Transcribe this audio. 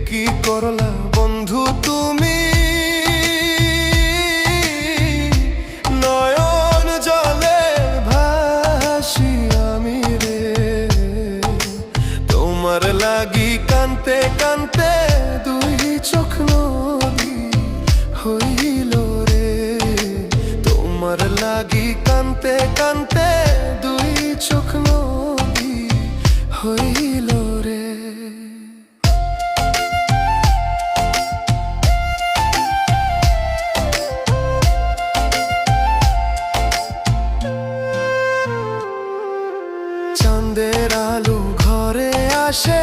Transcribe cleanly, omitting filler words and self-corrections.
কি করলা বন্ধু তুমি, নয়ন জলে ভাসি আমি রে। তোমার লাগি কানতে কানতে দুই চোখ নদী হইল রে। তোমার লাগি কানতে কানতে দুই চোখ নদী হইল রে। চাঁদের আলো ঘরে আসে,